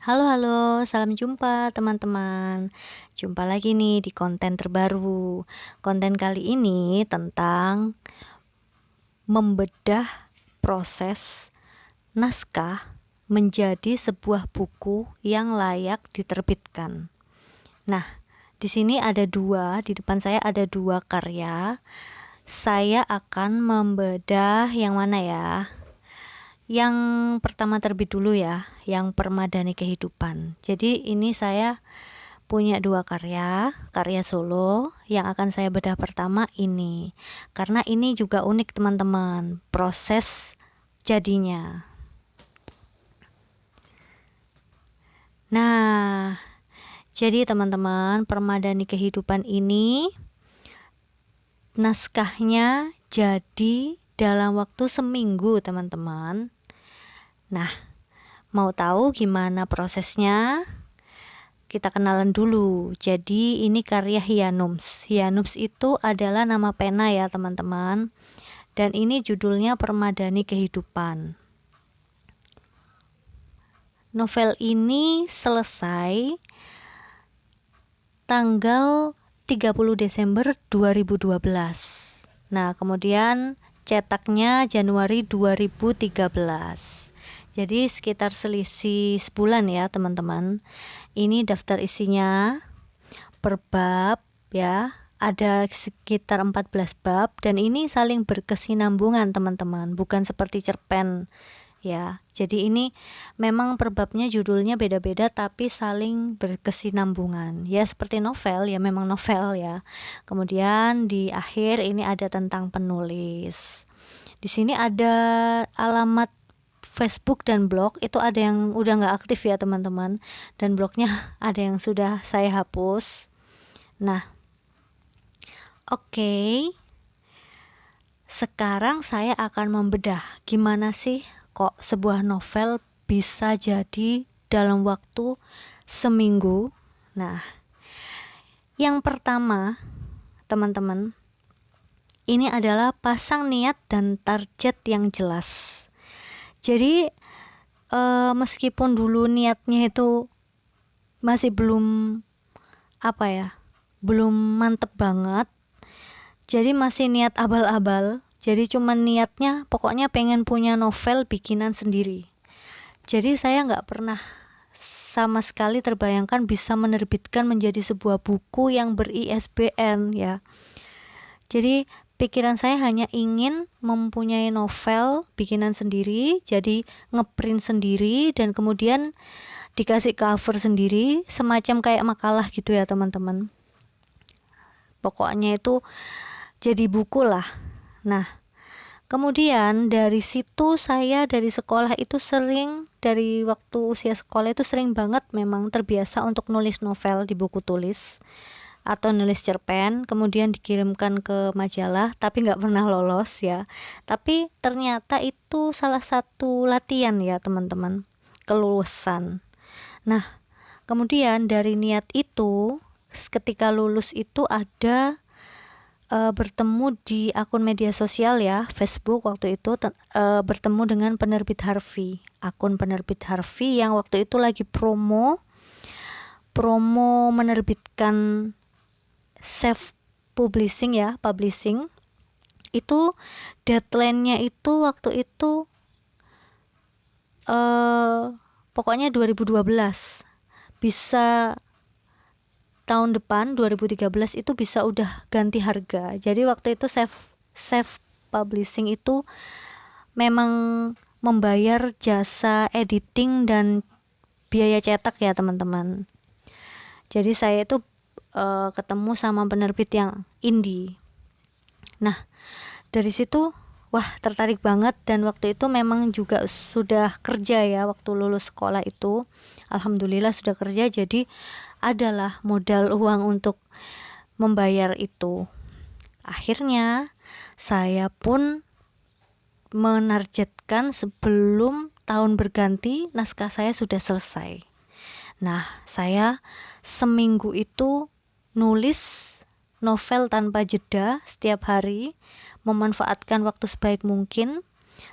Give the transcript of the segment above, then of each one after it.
Halo halo, salam jumpa teman-teman. Jumpa lagi nih di konten terbaru. Konten kali ini tentang membedah proses naskah menjadi sebuah buku yang layak diterbitkan. Nah, di sini di depan saya ada dua karya. Saya akan membedah yang mana ya? Yang pertama terbit dulu ya, yang Permadani Kehidupan. Jadi ini saya punya dua karya solo yang akan saya bedah pertama ini. Karena ini juga unik teman-teman, proses jadinya. Nah, jadi teman-teman, Permadani Kehidupan ini naskahnya jadi dalam waktu seminggu teman-teman. Nah, mau tahu gimana prosesnya? Kita kenalan dulu. Jadi ini karya Hyanums. Hyanums itu adalah nama pena ya teman-teman. Dan ini judulnya Permadani Kehidupan. Novel ini selesai tanggal 30 Desember 2012. Nah, kemudian cetaknya Januari 2013. Jadi sekitar selisih sebulan ya teman-teman. Ini daftar isinya per bab ya, ada sekitar 14 bab dan ini saling berkesinambungan teman-teman, bukan seperti cerpen ya. Jadi ini memang per babnya judulnya beda-beda tapi saling berkesinambungan ya, seperti novel ya, memang novel ya. Kemudian di akhir ini ada tentang penulis. Di sini ada alamat Facebook dan blog, itu ada yang udah nggak aktif ya teman-teman, dan blognya ada yang sudah saya hapus. Nah, oke. Sekarang saya akan membedah gimana sih kok sebuah novel bisa jadi dalam waktu seminggu. Nah, yang pertama teman-teman, ini adalah pasang niat dan target yang jelas. Jadi meskipun dulu niatnya itu masih belum belum mantep banget, jadi masih niat abal-abal. Jadi cuma niatnya pokoknya pengen punya novel bikinan sendiri. Jadi saya nggak pernah sama sekali terbayangkan bisa menerbitkan menjadi sebuah buku yang ber-ISBN ya. Jadi pikiran saya hanya ingin mempunyai novel bikinan sendiri, jadi ngeprint sendiri dan kemudian dikasih cover sendiri, semacam kayak makalah gitu ya teman-teman. Pokoknya itu jadi buku lah. Nah, kemudian dari situ saya dari sekolah itu dari waktu usia sekolah itu sering banget memang terbiasa untuk nulis novel di buku tulis atau nulis cerpen, kemudian dikirimkan ke majalah, tapi nggak pernah lolos ya. Tapi ternyata itu salah satu latihan ya teman-teman, kelulusan. Nah, kemudian dari niat itu, ketika lulus itu ada bertemu di akun media sosial ya, Facebook waktu itu, bertemu dengan penerbit Harvey, akun penerbit Harvey yang waktu itu lagi promo menerbitkan self publishing ya, publishing. Itu deadline-nya itu waktu itu pokoknya 2012, bisa tahun depan 2013 itu bisa udah ganti harga. Jadi waktu itu self publishing itu memang membayar jasa editing dan biaya cetak ya teman-teman. Jadi saya itu ketemu sama penerbit yang indie. Nah, dari situ wah tertarik banget, dan waktu itu memang juga sudah kerja ya waktu lulus sekolah itu. Alhamdulillah sudah kerja, jadi adalah modal uang untuk membayar itu. Akhirnya saya pun menargetkan sebelum tahun berganti naskah saya sudah selesai. Nah, saya seminggu itu nulis novel tanpa jeda setiap hari, memanfaatkan waktu sebaik mungkin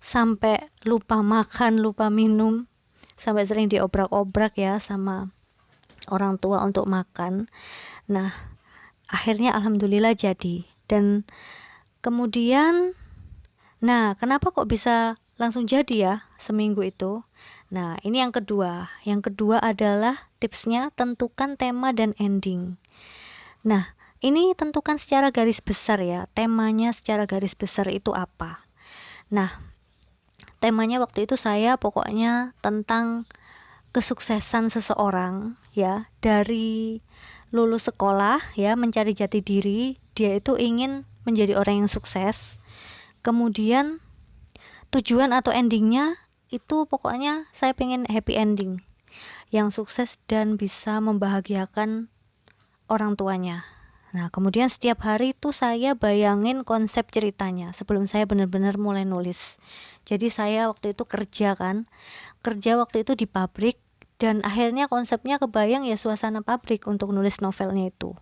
sampai lupa makan, lupa minum, sampai sering diobrak-obrak ya sama orang tua untuk makan. Nah, akhirnya alhamdulillah jadi. Dan kemudian, nah kenapa kok bisa langsung jadi ya seminggu itu? Nah, ini yang kedua. Yang kedua adalah tipsnya tentukan tema dan ending. Nah, ini tentukan secara garis besar ya, temanya secara garis besar itu apa. Nah, temanya waktu itu saya pokoknya tentang kesuksesan seseorang ya, dari lulus sekolah ya, mencari jati diri, dia itu ingin menjadi orang yang sukses. Kemudian tujuan atau endingnya itu pokoknya saya pengen happy ending, yang sukses dan bisa membahagiakan orang tuanya. Nah, kemudian setiap hari itu saya bayangin konsep ceritanya sebelum saya benar-benar mulai nulis. Jadi saya waktu itu kerja waktu itu di pabrik, dan akhirnya konsepnya kebayang ya, suasana pabrik untuk nulis novelnya itu.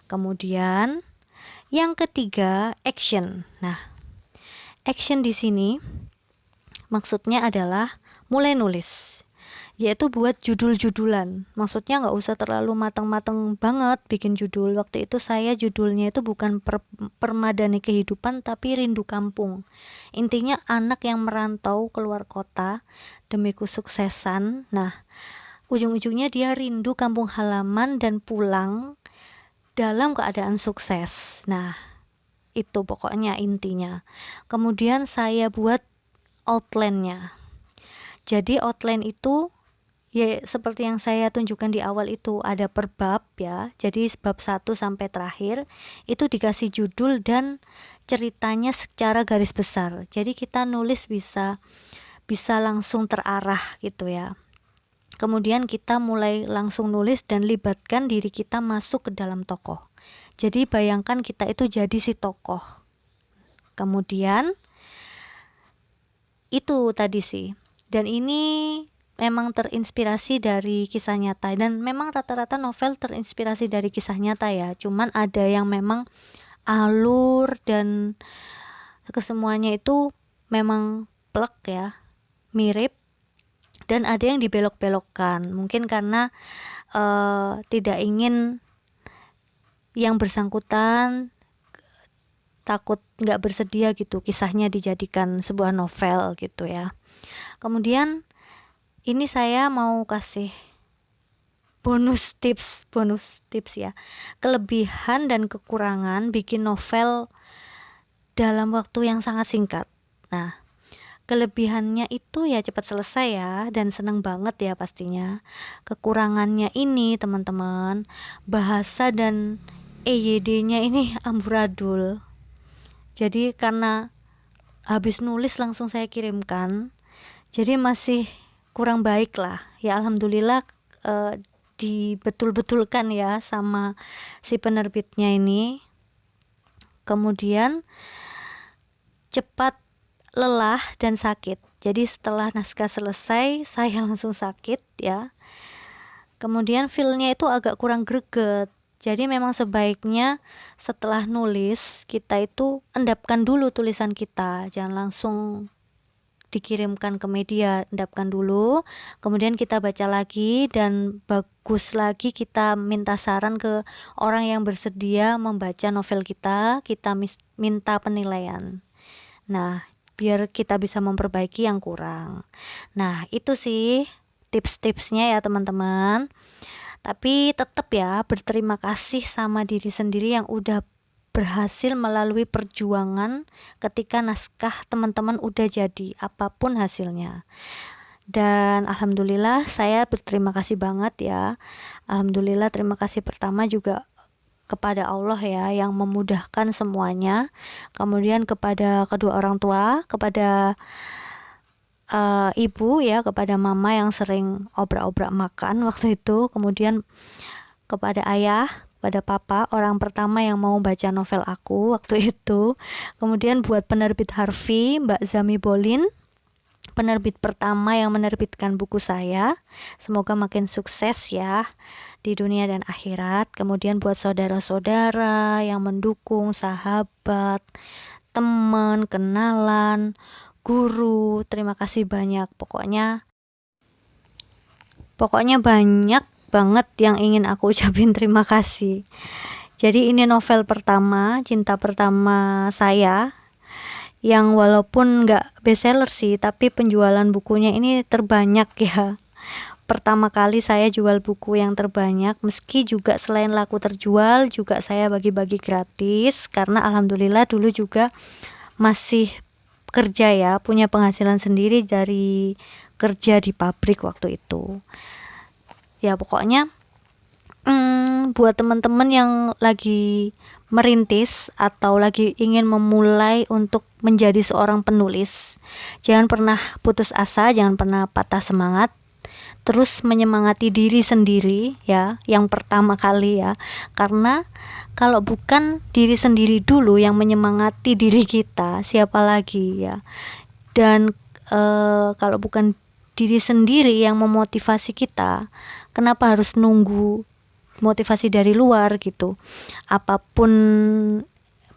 Kemudian yang ketiga, action. Nah, action di sini maksudnya adalah mulai nulis, yaitu buat judul-judulan. Maksudnya nggak usah terlalu matang-matang banget bikin judul. Waktu itu saya judulnya itu bukan permadani kehidupan, tapi rindu kampung. Intinya anak yang merantau keluar kota demi kesuksesan. Nah, ujung-ujungnya dia rindu kampung halaman dan pulang dalam keadaan sukses. Nah, itu pokoknya intinya. Kemudian saya buat outline-nya. Jadi outline itu ya seperti yang saya tunjukkan di awal itu, ada per bab ya. Jadi bab 1 sampai terakhir itu dikasih judul dan ceritanya secara garis besar. Jadi kita nulis bisa langsung terarah gitu ya. Kemudian kita mulai langsung nulis dan libatkan diri kita masuk ke dalam tokoh. Jadi bayangkan kita itu jadi si tokoh. Kemudian itu tadi sih. Dan ini memang terinspirasi dari kisah nyata, dan memang rata-rata novel terinspirasi dari kisah nyata ya. Cuman ada yang memang alur dan kesemuanya itu memang plek ya, mirip, dan ada yang dibelok-belokkan. Mungkin karena tidak ingin yang bersangkutan takut nggak bersedia gitu kisahnya dijadikan sebuah novel gitu ya. Kemudian ini saya mau kasih bonus tips ya, kelebihan dan kekurangan bikin novel dalam waktu yang sangat singkat. Nah, kelebihannya itu ya cepat selesai ya, dan seneng banget ya pastinya. Kekurangannya ini teman-teman, bahasa dan EYD-nya ini amburadul. Jadi karena habis nulis langsung saya kirimkan, jadi masih kurang baik lah ya. Alhamdulillah dibetul-betulkan ya sama si penerbitnya ini. Kemudian cepat lelah dan sakit. Jadi setelah naskah selesai saya langsung sakit ya. Kemudian feel-nya itu agak kurang greget. Jadi memang sebaiknya setelah nulis kita itu endapkan dulu tulisan kita, jangan langsung dikirimkan ke media. Endapkan dulu, kemudian kita baca lagi, dan bagus lagi kita minta saran ke orang yang bersedia membaca novel kita minta penilaian. Nah, biar kita bisa memperbaiki yang kurang. Nah, itu sih tips-tipsnya ya teman-teman. Tapi tetap ya berterima kasih sama diri sendiri yang udah berhasil melalui perjuangan ketika naskah teman-teman udah jadi, apapun hasilnya. Dan alhamdulillah saya berterima kasih banget ya. Alhamdulillah, terima kasih pertama juga kepada Allah ya yang memudahkan semuanya. Kemudian kepada kedua orang tua, kepada ibu ya, kepada mama yang sering obrak-obrak makan waktu itu. Kemudian kepada ayah, pada papa, orang pertama yang mau baca novel aku waktu itu. Kemudian buat penerbit Harvey, Mbak Zami Bolin, penerbit pertama yang menerbitkan buku saya. Semoga makin sukses ya di dunia dan akhirat. Kemudian buat saudara-saudara yang mendukung, sahabat, teman, kenalan, guru, terima kasih banyak. Pokoknya Pokoknya banyak banget yang ingin aku ucapin terima kasih. Jadi ini novel pertama, cinta pertama saya, yang walaupun nggak bestseller sih, tapi penjualan bukunya ini terbanyak ya. Pertama kali saya jual buku yang terbanyak, meski juga selain laku terjual, juga saya bagi-bagi gratis, karena alhamdulillah dulu juga masih kerja ya, punya penghasilan sendiri dari kerja di pabrik waktu itu. Ya pokoknya buat teman-teman yang lagi merintis atau lagi ingin memulai untuk menjadi seorang penulis, jangan pernah putus asa, jangan pernah patah semangat, terus menyemangati diri sendiri ya, yang pertama kali ya, karena kalau bukan diri sendiri dulu yang menyemangati diri kita, siapa lagi ya. Dan kalau bukan diri sendiri yang memotivasi kita, kenapa harus nunggu motivasi dari luar gitu. Apapun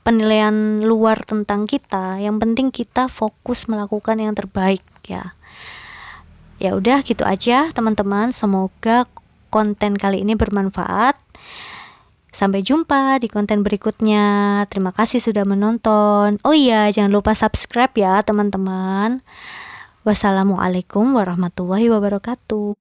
penilaian luar tentang kita, yang penting kita fokus melakukan yang terbaik ya. Ya udah gitu aja teman-teman, semoga konten kali ini bermanfaat. Sampai jumpa di konten berikutnya. Terima kasih sudah menonton. Oh iya, jangan lupa subscribe ya teman-teman. Wassalamualaikum warahmatullahi wabarakatuh.